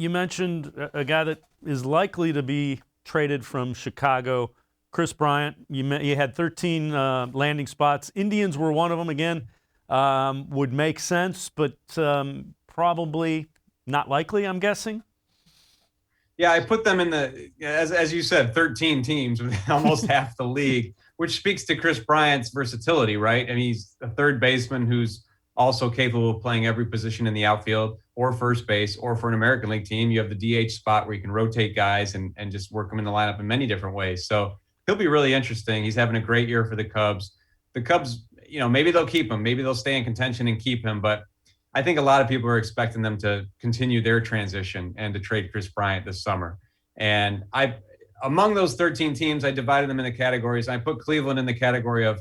You mentioned a guy that is likely to be traded from Chicago, Kris Bryant. You had 13 landing spots. Indians were one of them again. Would make sense, but probably not likely, I'm guessing. Yeah, I put them in as you said, 13 teams with almost half the league, which speaks to Kris Bryant's versatility, right? I mean, he's a third baseman who's also capable of playing every position in the outfield or first base, or for an American League team, you have the DH spot where you can rotate guys and just work them in the lineup in many different ways. So he'll be really interesting. He's having a great year for the Cubs. The Cubs, maybe they'll keep him. Maybe they'll stay in contention and keep him, but I think a lot of people are expecting them to continue their transition and to trade Kris Bryant this summer. And among those 13 teams, I divided them into categories. I put Cleveland in the category of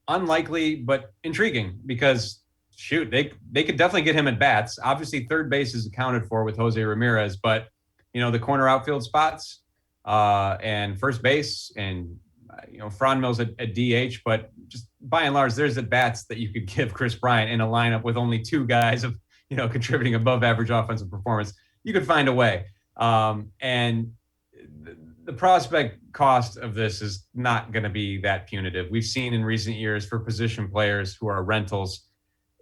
unlikely but intriguing because shoot, they could definitely get him at bats. Obviously, third base is accounted for with Jose Ramirez, but the corner outfield spots and first base and Fran Mills at DH, but just by and large, there's at bats that you could give Kris Bryant in a lineup with only two guys of contributing above average offensive performance. You could find a way, and the prospect cost of this is not going to be that punitive. We've seen in recent years for position players who are rentals,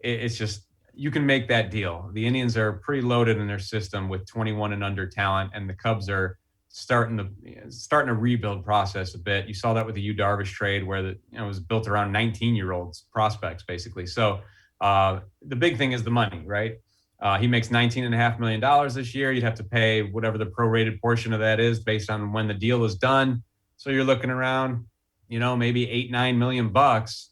it's just you can make that deal. The Indians are pretty loaded in their system with 21 and under talent, and the Cubs are starting a rebuild process a bit. You saw that with the Yu Darvish trade where it was built around 19-year-olds prospects basically. So the big thing is the money, right? He makes $19.5 million this year. You'd have to pay whatever the prorated portion of that is based on when the deal is done. So you're looking around, maybe $8-9 million bucks.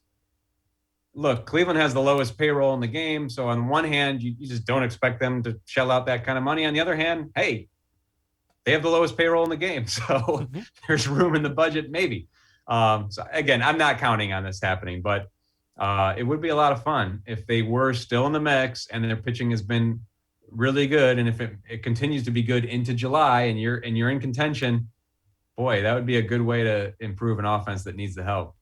Look, Cleveland has the lowest payroll in the game. So on one hand, you just don't expect them to shell out that kind of money. On the other hand, hey, they have the lowest payroll in the game. So there's room in the budget, maybe. So again, I'm not counting on this happening, but it would be a lot of fun if they were still in the mix and their pitching has been really good. And if it continues to be good into July and you're in contention, boy, that would be a good way to improve an offense that needs the help.